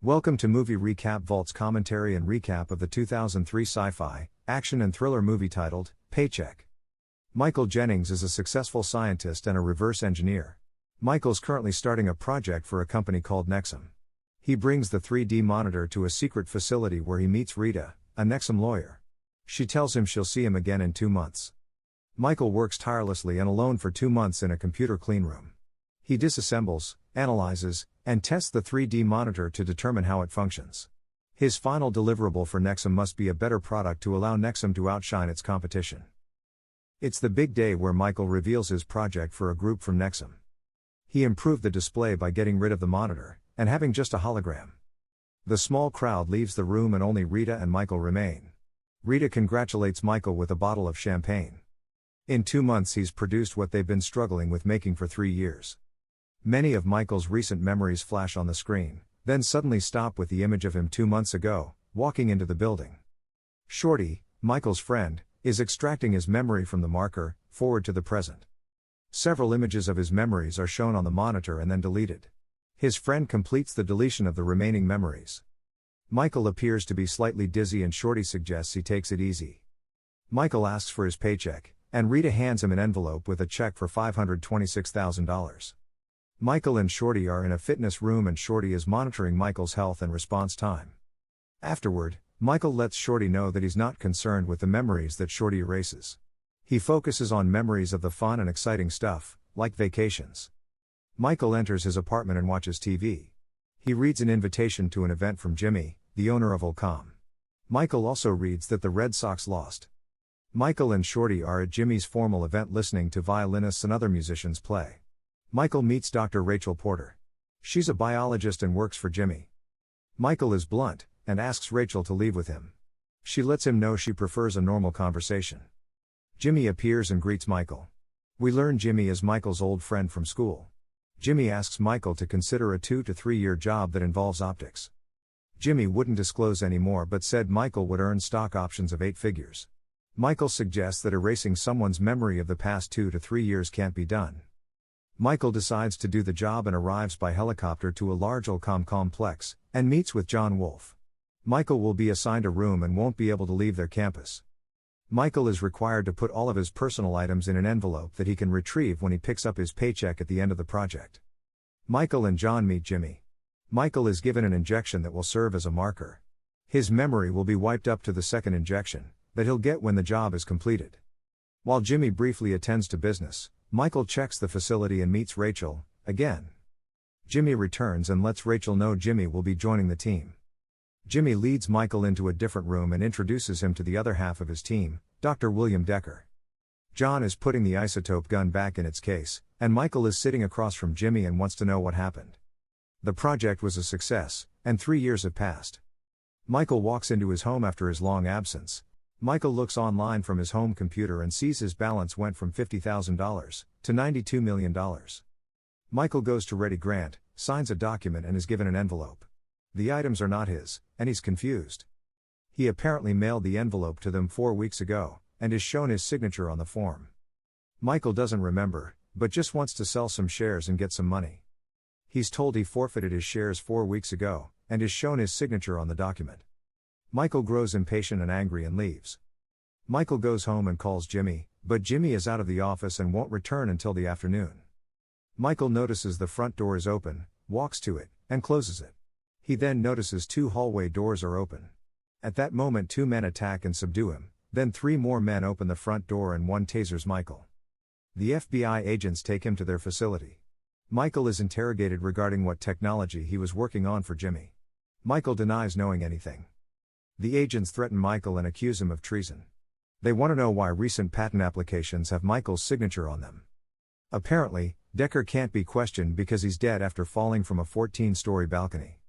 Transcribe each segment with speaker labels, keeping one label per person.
Speaker 1: Welcome to Movie Recap Vault's commentary and recap of the 2003 sci-fi, action and thriller movie titled, Paycheck. Michael Jennings is a successful scientist and a reverse engineer. Michael's currently starting a project for a company called Nexum. He brings the 3D monitor to a secret facility where he meets Rita, a Nexum lawyer. She tells him she'll see him again in 2 months. Michael works tirelessly and alone for 2 months in a computer cleanroom. He disassembles, analyzes, and tests the 3D monitor to determine how it functions. His final deliverable for Nexum must be a better product to allow Nexum to outshine its competition. It's the big day where Michael reveals his project for a group from Nexum. He improved the display by getting rid of the monitor, and having just a hologram. The small crowd leaves the room and only Rita and Michael remain. Rita congratulates Michael with a bottle of champagne. In 2 months he's produced what they've been struggling with making for 3 years. Many of Michael's recent memories flash on the screen, then suddenly stop with the image of him 2 months ago, walking into the building. Shorty, Michael's friend, is extracting his memory from the marker, forward to the present. Several images of his memories are shown on the monitor and then deleted. His friend completes the deletion of the remaining memories. Michael appears to be slightly dizzy and Shorty suggests he takes it easy. Michael asks for his paycheck, and Rita hands him an envelope with a check for $526,000. Michael and Shorty are in a fitness room and Shorty is monitoring Michael's health and response time. Afterward, Michael lets Shorty know that he's not concerned with the memories that Shorty erases. He focuses on memories of the fun and exciting stuff, like vacations. Michael enters his apartment and watches TV. He reads an invitation to an event from Jimmy, the owner of Volcom. Michael also reads that the Red Sox lost. Michael and Shorty are at Jimmy's formal event listening to violinists and other musicians play. Michael meets Dr. Rachel Porter. She's a biologist and works for Jimmy. Michael is blunt, and asks Rachel to leave with him. She lets him know she prefers a normal conversation. Jimmy appears and greets Michael. We learn Jimmy is Michael's old friend from school. Jimmy asks Michael to consider a 2 to 3 year job that involves optics. Jimmy wouldn't disclose any more but said Michael would earn stock options of 8 figures. Michael suggests that erasing someone's memory of the past 2 to 3 years can't be done. Michael decides to do the job and arrives by helicopter to a large Volcom complex, and meets with John Wolfe. Michael will be assigned a room and won't be able to leave their campus. Michael is required to put all of his personal items in an envelope that he can retrieve when he picks up his paycheck at the end of the project. Michael and John meet Jimmy. Michael is given an injection that will serve as a marker. His memory will be wiped up to the second injection, that he'll get when the job is completed. While Jimmy briefly attends to business, Michael checks the facility and meets Rachel, again. Jimmy returns and lets Rachel know Jimmy will be joining the team. Jimmy leads Michael into a different room and introduces him to the other half of his team, Dr. William Decker. John is putting the isotope gun back in its case, and Michael is sitting across from Jimmy and wants to know what happened. The project was a success, and 3 years have passed. Michael walks into his home after his long absence. Michael looks online from his home computer and sees his balance went from $50,000 to $92 million. Michael goes to Reddy Grant, signs a document and is given an envelope. The items are not his, and he's confused. He apparently mailed the envelope to them 4 weeks ago, and is shown his signature on the form. Michael doesn't remember, but just wants to sell some shares and get some money. He's told he forfeited his shares 4 weeks ago, and is shown his signature on the document. Michael grows impatient and angry and leaves. Michael goes home and calls Jimmy, but Jimmy is out of the office and won't return until the afternoon. Michael notices the front door is open, walks to it, and closes it. He then notices 2 hallway doors are open. At that moment 2 men attack and subdue him, then 3 more men open the front door and 1 tasers Michael. The FBI agents take him to their facility. Michael is interrogated regarding what technology he was working on for Jimmy. Michael denies knowing anything. The agents threaten Michael and accuse him of treason. They want to know why recent patent applications have Michael's signature on them. Apparently, Decker can't be questioned because he's dead after falling from a 14-story balcony.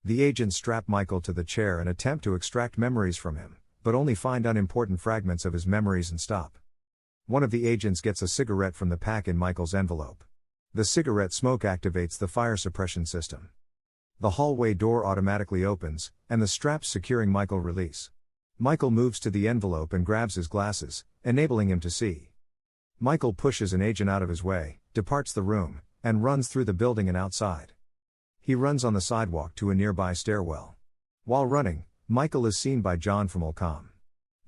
Speaker 1: The agents strap Michael to the chair and attempt to extract memories from him, but only find unimportant fragments of his memories and stop. One of the agents gets a cigarette from the pack in Michael's envelope. The cigarette smoke activates the fire suppression system. The hallway door automatically opens, and the straps securing Michael release. Michael moves to the envelope and grabs his glasses, enabling him to see. Michael pushes an agent out of his way, departs the room, and runs through the building and outside. He runs on the sidewalk to a nearby stairwell. While running, Michael is seen by John from Olcom.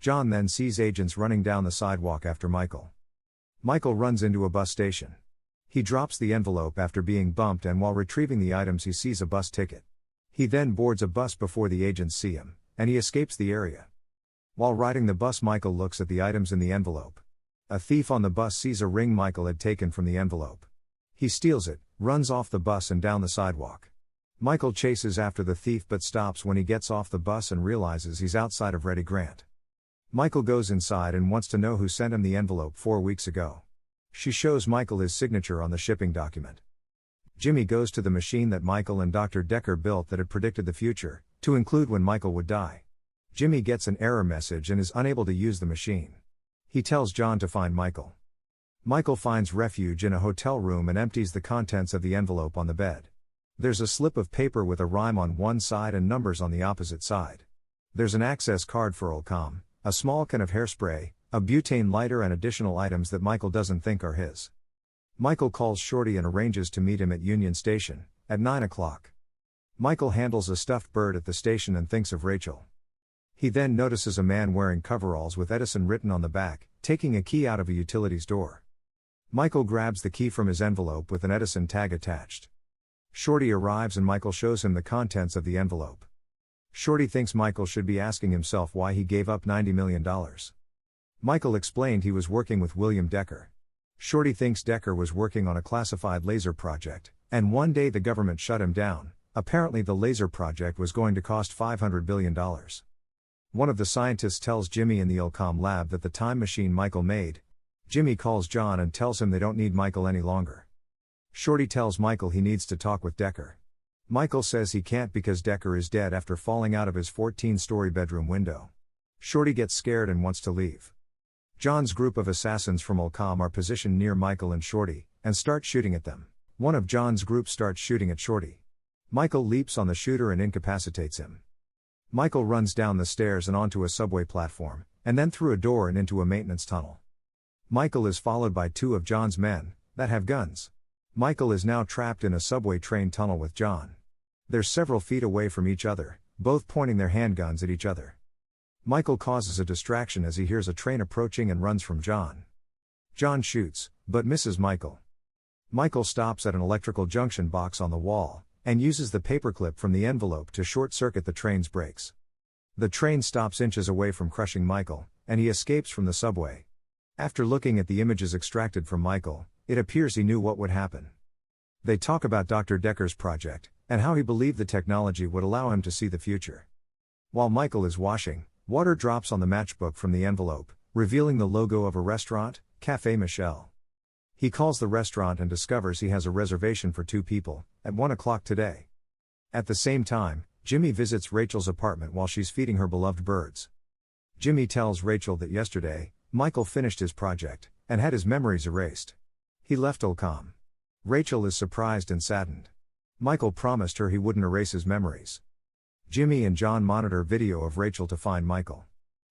Speaker 1: John then sees agents running down the sidewalk after Michael. Michael runs into a bus station. He drops the envelope after being bumped, and while retrieving the items he sees a bus ticket. He then boards a bus before the agents see him, and he escapes the area. While riding the bus, Michael looks at the items in the envelope. A thief on the bus sees a ring Michael had taken from the envelope. He steals it, runs off the bus and down the sidewalk. Michael chases after the thief but stops when he gets off the bus and realizes he's outside of Reddy Grant. Michael goes inside and wants to know who sent him the envelope 4 weeks ago. She shows Michael his signature on the shipping document. Jimmy goes to the machine that Michael and Dr. Decker built that had predicted the future, to include when Michael would die. Jimmy gets an error message and is unable to use the machine. He tells John to find Michael. Michael finds refuge in a hotel room and empties the contents of the envelope on the bed. There's a slip of paper with a rhyme on one side and numbers on the opposite side. There's an access card for Olcom, a small can of hairspray, a butane lighter, and additional items that Michael doesn't think are his. Michael calls Shorty and arranges to meet him at Union Station, at 9 o'clock. Michael handles a stuffed bird at the station and thinks of Rachel. He then notices a man wearing coveralls with Edison written on the back, taking a key out of a utilities door. Michael grabs the key from his envelope with an Edison tag attached. Shorty arrives and Michael shows him the contents of the envelope. Shorty thinks Michael should be asking himself why he gave up $90 million. Michael explained he was working with William Decker. Shorty thinks Decker was working on a classified laser project, and one day the government shut him down. Apparently the laser project was going to cost $500 billion. One of the scientists tells Jimmy in the Olcom lab that the time machine Michael made. Jimmy calls John and tells him they don't need Michael any longer. Shorty tells Michael he needs to talk with Decker. Michael says he can't because Decker is dead after falling out of his 14-story bedroom window. Shorty gets scared and wants to leave. John's group of assassins from Olcom are positioned near Michael and Shorty, and start shooting at them. One of John's group starts shooting at Shorty. Michael leaps on the shooter and incapacitates him. Michael runs down the stairs and onto a subway platform, and then through a door and into a maintenance tunnel. Michael is followed by 2 of John's men, that have guns. Michael is now trapped in a subway train tunnel with John. They're several feet away from each other, both pointing their handguns at each other. Michael causes a distraction as he hears a train approaching and runs from John. John shoots, but misses Michael. Michael stops at an electrical junction box on the wall, and uses the paperclip from the envelope to short-circuit the train's brakes. The train stops inches away from crushing Michael, and he escapes from the subway. After looking at the images extracted from Michael, it appears he knew what would happen. They talk about Dr. Decker's project, and how he believed the technology would allow him to see the future. While Michael is washing, water drops on the matchbook from the envelope, revealing the logo of a restaurant, Café Michel. He calls the restaurant and discovers he has a reservation for 2 people, at 1 o'clock today. At the same time, Jimmy visits Rachel's apartment while she's feeding her beloved birds. Jimmy tells Rachel that yesterday, Michael finished his project, and had his memories erased. He left Olcom. Rachel is surprised and saddened. Michael promised her he wouldn't erase his memories. Jimmy and John monitor video of Rachel to find Michael.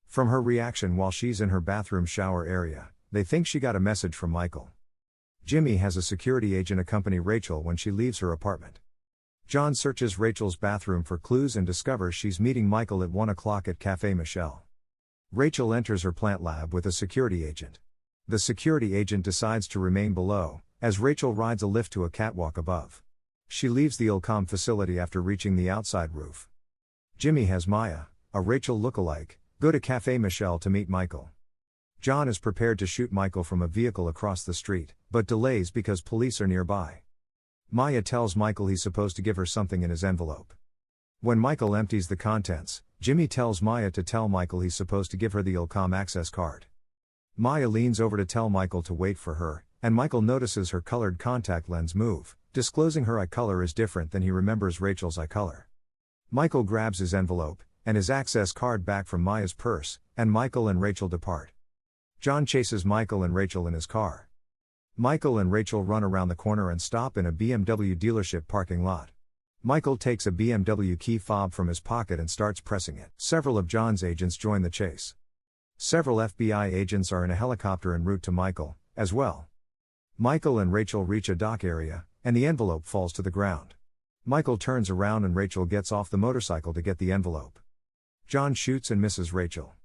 Speaker 1: From her reaction while she's in her bathroom shower area, they think she got a message from Michael. Jimmy has a security agent accompany Rachel when she leaves her apartment. John searches Rachel's bathroom for clues and discovers she's meeting Michael at 1 o'clock at Café Michel. Rachel enters her plant lab with a security agent. The security agent decides to remain below, as Rachel rides a lift to a catwalk above. She leaves the Olcom facility after reaching the outside roof. Jimmy has Maya, a Rachel lookalike, go to Café Michel to meet Michael. John is prepared to shoot Michael from a vehicle across the street, but delays because police are nearby. Maya tells Michael he's supposed to give her something in his envelope. When Michael empties the contents, Jimmy tells Maya to tell Michael he's supposed to give her the Olcom access card. Maya leans over to tell Michael to wait for her, and Michael notices her colored contact lens move, disclosing her eye color is different than he remembers Rachel's eye color. Michael grabs his envelope, and his access card back from Maya's purse, and Michael and Rachel depart. John chases Michael and Rachel in his car. Michael and Rachel run around the corner and stop in a BMW dealership parking lot. Michael takes a BMW key fob from his pocket and starts pressing it. Several of John's agents join the chase. Several FBI agents are in a helicopter en route to Michael, as well. Michael and Rachel reach a dock area, and the envelope falls to the ground. Michael turns around and Rachel gets off the motorcycle to get the envelope. John shoots and misses Rachel.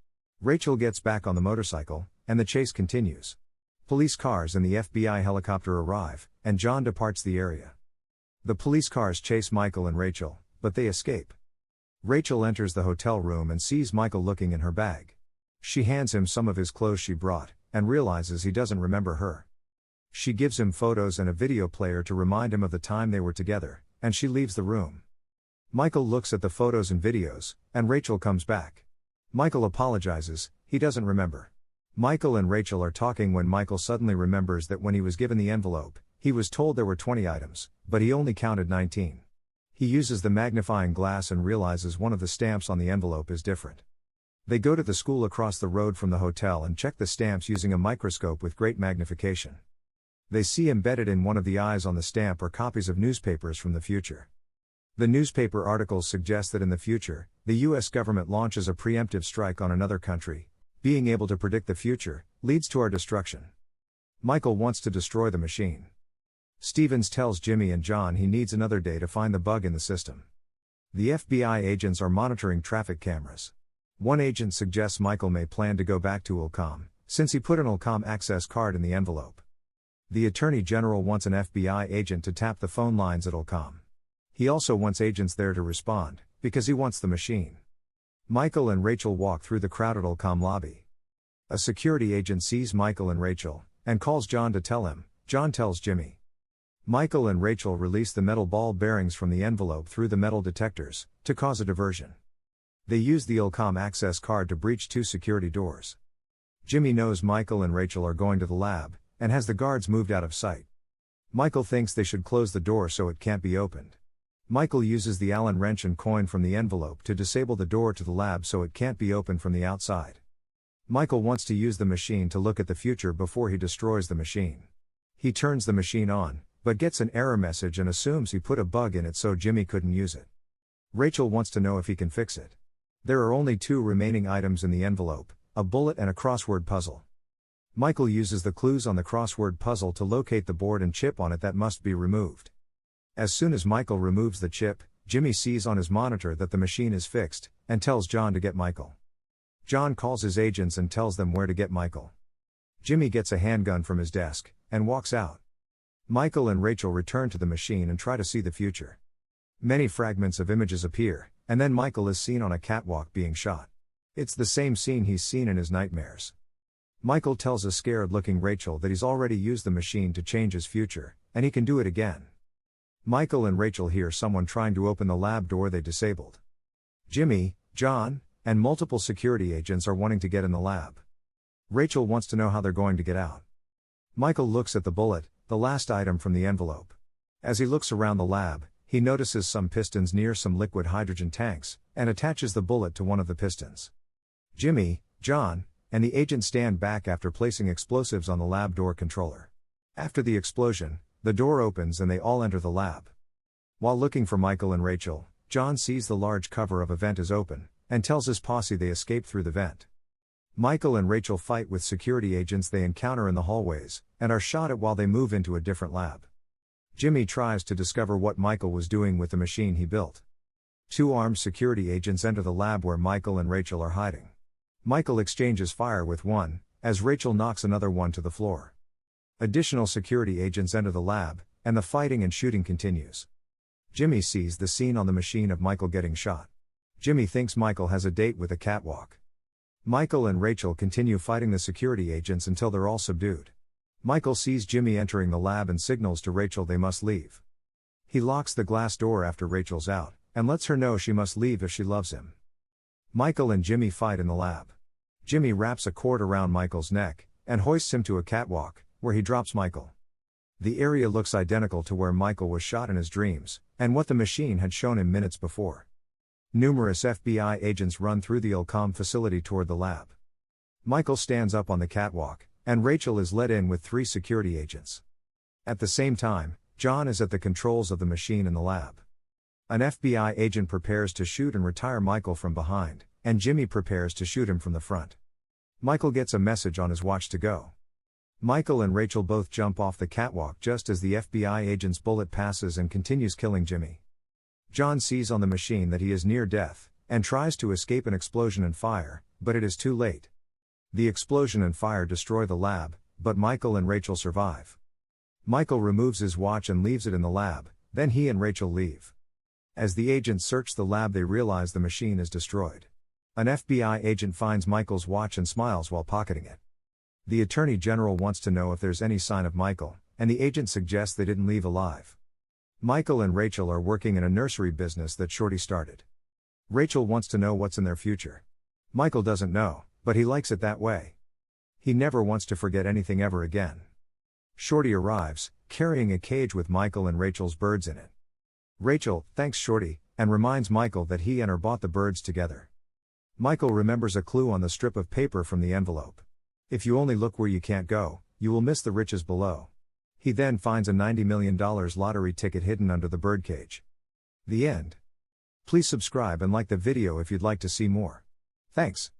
Speaker 1: Rachel gets back on the motorcycle, and the chase continues. Police cars and the FBI helicopter arrive, and John departs the area. The police cars chase Michael and Rachel, but they escape. Rachel enters the hotel room and sees Michael looking in her bag. She hands him some of his clothes she brought, and realizes he doesn't remember her. She gives him photos and a video player to remind him of the time they were together, and she leaves the room. Michael looks at the photos and videos, and Rachel comes back. Michael apologizes, he doesn't remember. Michael and Rachel are talking when Michael suddenly remembers that when he was given the envelope, he was told there were 20 items, but he only counted 19. He uses the magnifying glass and realizes one of the stamps on the envelope is different. They go to the school across the road from the hotel and check the stamps using a microscope with great magnification. They see embedded in one of the eyes on the stamp are copies of newspapers from the future. The newspaper articles suggest that in the future, the US government launches a preemptive strike on another country. Being able to predict the future leads to our destruction. Michael wants to destroy the machine. Stevens tells Jimmy and John he needs another day to find the bug in the system. The FBI agents are monitoring traffic cameras. One agent suggests Michael may plan to go back to Ulcom, since he put an Ulcom access card in the envelope. The Attorney General wants an FBI agent to tap the phone lines at Ulcom. He also wants agents there to respond, because he wants the machine. Michael and Rachel walk through the crowded Ulcom lobby. A security agent sees Michael and Rachel, and calls John to tell him. John tells Jimmy. Michael and Rachel release the metal ball bearings from the envelope through the metal detectors, to cause a diversion. They use the Ulcom access card to breach 2 security doors. Jimmy knows Michael and Rachel are going to the lab, and has the guards moved out of sight. Michael thinks they should close the door so it can't be opened. Michael uses the Allen wrench and coin from the envelope to disable the door to the lab so it can't be opened from the outside. Michael wants to use the machine to look at the future before he destroys the machine. He turns the machine on, but gets an error message and assumes he put a bug in it so Jimmy couldn't use it. Rachel wants to know if he can fix it. There are only 2 remaining items in the envelope, a bullet and a crossword puzzle. Michael uses the clues on the crossword puzzle to locate the board and chip on it that must be removed. As soon as Michael removes the chip, Jimmy sees on his monitor that the machine is fixed, and tells John to get Michael. John calls his agents and tells them where to get Michael. Jimmy gets a handgun from his desk, and walks out. Michael and Rachel return to the machine and try to see the future. Many fragments of images appear, and then Michael is seen on a catwalk being shot. It's the same scene he's seen in his nightmares. Michael tells a scared-looking Rachel that he's already used the machine to change his future, and he can do it again. Michael and Rachel hear someone trying to open the lab door they disabled. Jimmy, John, and multiple security agents are wanting to get in the lab. Rachel wants to know how they're going to get out. Michael looks at the bullet, the last item from the envelope. As he looks around the lab, he notices some pistons near some liquid hydrogen tanks, and attaches the bullet to one of the pistons. Jimmy, John, and the agent stand back after placing explosives on the lab door controller. After the explosion, the door opens and they all enter the lab. While looking for Michael and Rachel, John sees the large cover of a vent is open, and tells his posse they escape through the vent. Michael and Rachel fight with security agents they encounter in the hallways, and are shot at while they move into a different lab. Jimmy tries to discover what Michael was doing with the machine he built. 2 armed security agents enter the lab where Michael and Rachel are hiding. Michael exchanges fire with one, as Rachel knocks another one to the floor. Additional security agents enter the lab, and the fighting and shooting continues. Jimmy sees the scene on the machine of Michael getting shot. Jimmy thinks Michael has a date with a catwalk. Michael and Rachel continue fighting the security agents until they're all subdued. Michael sees Jimmy entering the lab and signals to Rachel they must leave. He locks the glass door after Rachel's out, and lets her know she must leave if she loves him. Michael and Jimmy fight in the lab. Jimmy wraps a cord around Michael's neck, and hoists him to a catwalk, where he drops Michael. The area looks identical to where Michael was shot in his dreams, and what the machine had shown him minutes before. Numerous FBI agents run through the Ulcom facility toward the lab. Michael stands up on the catwalk, and Rachel is let in with 3 security agents. At the same time, John is at the controls of the machine in the lab. An FBI agent prepares to shoot and retire Michael from behind, and Jimmy prepares to shoot him from the front. Michael gets a message on his watch to go. Michael and Rachel both jump off the catwalk just as the FBI agent's bullet passes and continues killing Jimmy. John sees on the machine that he is near death, and tries to escape an explosion and fire, but it is too late. The explosion and fire destroy the lab, but Michael and Rachel survive. Michael removes his watch and leaves it in the lab, then he and Rachel leave. As the agents search the lab, they realize the machine is destroyed. An FBI agent finds Michael's watch and smiles while pocketing it. The Attorney General wants to know if there's any sign of Michael, and the agent suggests they didn't leave alive. Michael and Rachel are working in a nursery business that Shorty started. Rachel wants to know what's in their future. Michael doesn't know, but he likes it that way. He never wants to forget anything ever again. Shorty arrives, carrying a cage with Michael and Rachel's birds in it. Rachel thanks Shorty, and reminds Michael that he and her bought the birds together. Michael remembers a clue on the strip of paper from the envelope. If you only look where you can't go, you will miss the riches below. He then finds a $90 million lottery ticket hidden under the birdcage. The end. Please subscribe and like the video if you'd like to see more. Thanks.